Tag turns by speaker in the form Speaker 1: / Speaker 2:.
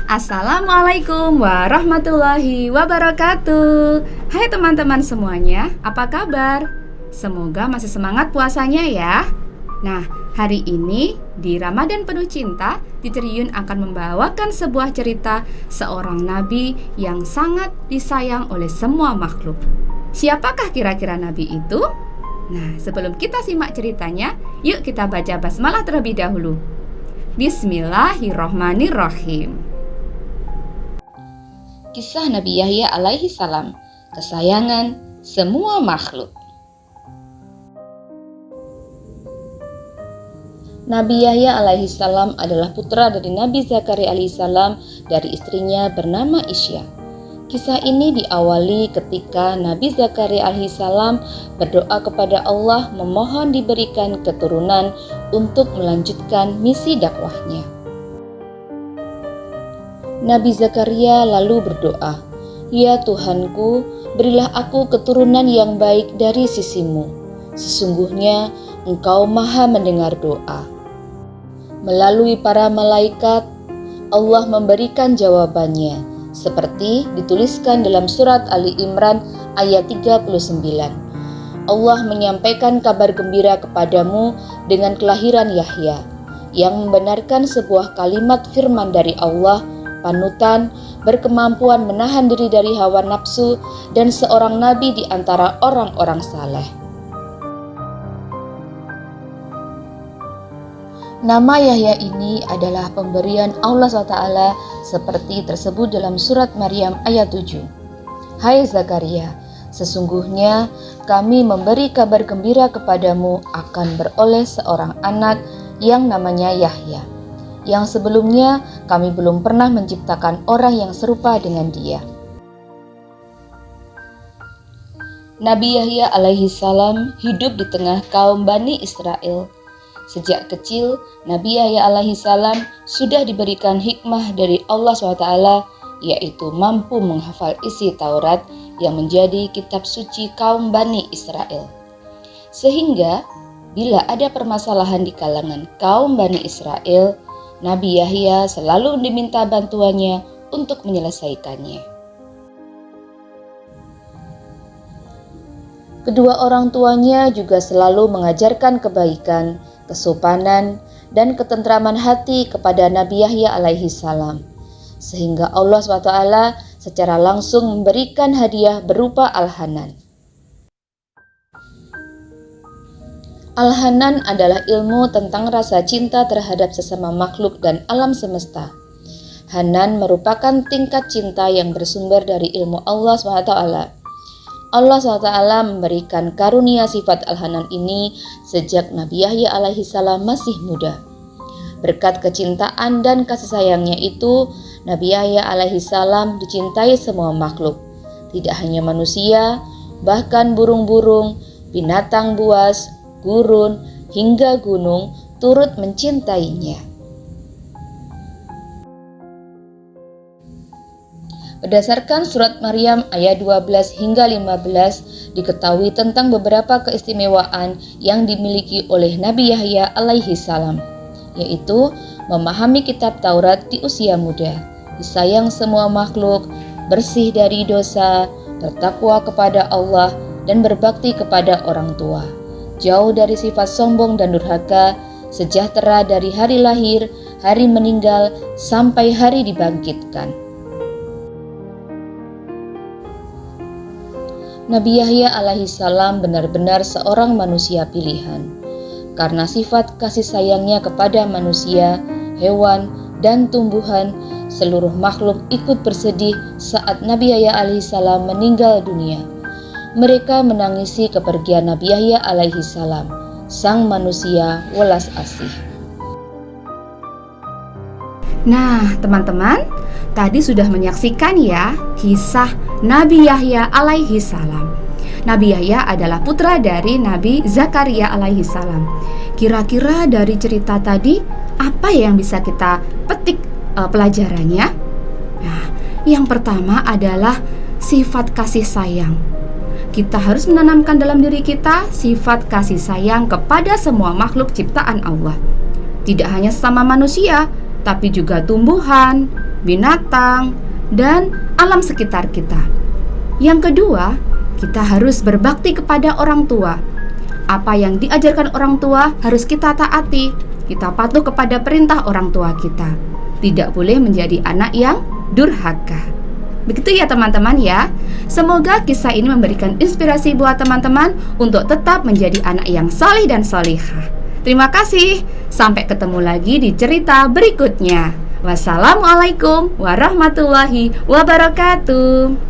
Speaker 1: Assalamualaikum warahmatullahi wabarakatuh. Hai teman-teman semuanya, apa kabar? Semoga masih semangat puasanya ya. Nah, hari ini di Ramadan Penuh Cinta, Teacher Yun akan membawakan sebuah cerita seorang nabi yang sangat disayang oleh semua makhluk. Siapakah kira-kira nabi itu? Nah, sebelum kita simak ceritanya, yuk kita baca basmalah terlebih dahulu. Bismillahirrohmanirrohim. Kisah Nabi Yahya alaihi salam, kesayangan semua makhluk. Nabi Yahya alaihi salam adalah putra dari Nabi Zakaria alaihi salam dari istrinya bernama Isya. Kisah ini diawali ketika Nabi Zakaria alaihi salam berdoa kepada Allah memohon diberikan keturunan untuk melanjutkan misi dakwahnya. Nabi Zakaria lalu berdoa, "Ya Tuhanku, berilah aku keturunan yang baik dari sisimu. Sesungguhnya Engkau Maha mendengar doa." Melalui para malaikat, Allah memberikan jawabannya, seperti dituliskan dalam surat Ali Imran ayat 39. Allah menyampaikan kabar gembira kepadamu dengan kelahiran Yahya, yang membenarkan sebuah kalimat firman dari Allah, panutan, berkemampuan menahan diri dari hawa nafsu, dan seorang nabi di antara orang-orang saleh. Nama Yahya ini adalah pemberian Allah SWT seperti tersebut dalam surat Maryam ayat 7. Hai Zakaria, sesungguhnya kami memberi kabar gembira kepadamu akan beroleh seorang anak yang namanya Yahya, yang sebelumnya kami belum pernah menciptakan orang yang serupa dengan dia. Nabi Yahya alaihi salam hidup di tengah kaum Bani Israel. Sejak kecil, Nabi Yahya alaihi salam sudah diberikan hikmah dari Allah SWT, yaitu mampu menghafal isi Taurat yang menjadi kitab suci kaum Bani Israel. Sehingga, bila ada permasalahan di kalangan kaum Bani Israel, Nabi Yahya selalu diminta bantuannya untuk menyelesaikannya. Kedua orang tuanya juga selalu mengajarkan kebaikan, kesopanan, dan ketentraman hati kepada Nabi Yahya alaihi salam, sehingga Allah SWT secara langsung memberikan hadiah berupa Al-Hanan. Al-Hanan adalah ilmu tentang rasa cinta terhadap sesama makhluk dan alam semesta. Hanan merupakan tingkat cinta yang bersumber dari ilmu Allah SWT. Allah SWT memberikan karunia sifat Al-Hanan ini sejak Nabi Yahya alaihi salam masih muda. Berkat kecintaan dan kasih sayangnya itu, Nabi Yahya alaihi salam dicintai semua makhluk, tidak hanya manusia, bahkan burung-burung, binatang buas, gurun, hingga gunung turut mencintainya. Berdasarkan surat Maryam ayat 12 hingga 15 diketahui tentang beberapa keistimewaan yang dimiliki oleh Nabi Yahya alaihi salam, yaitu memahami kitab Taurat di usia muda, disayang semua makhluk, bersih dari dosa, bertakwa kepada Allah, dan berbakti kepada orang tua, jauh dari sifat sombong dan durhaka, sejahtera dari hari lahir, hari meninggal, sampai hari dibangkitkan. Nabi Yahya alaihi salam benar-benar seorang manusia pilihan. Karena sifat kasih sayangnya kepada manusia, hewan, dan tumbuhan, seluruh makhluk ikut bersedih saat Nabi Yahya alaihi salam meninggal dunia. Mereka menangisi kepergian Nabi Yahya alaihi salam, sang manusia welas asih. Nah, teman-teman, tadi sudah menyaksikan ya kisah Nabi Yahya alaihi salam. Nabi Yahya adalah putra dari Nabi Zakaria alaihi salam. Kira-kira dari cerita tadi apa yang bisa kita petik pelajarannya? Nah, yang pertama adalah sifat kasih sayang. Kita harus menanamkan dalam diri kita sifat kasih sayang kepada semua makhluk ciptaan Allah. Tidak hanya sesama manusia,
Speaker 2: tapi juga tumbuhan, binatang, dan alam sekitar kita. Yang kedua, kita harus berbakti kepada orang tua. Apa yang diajarkan orang tua harus kita taati. Kita patuh kepada perintah orang tua kita. Tidak boleh menjadi anak yang durhaka. Begitu ya teman-teman ya. Semoga kisah ini memberikan inspirasi buat teman-teman untuk tetap menjadi anak yang saleh dan salihah. Terima kasih. Sampai ketemu lagi di cerita berikutnya. Wassalamualaikum warahmatullahi wabarakatuh.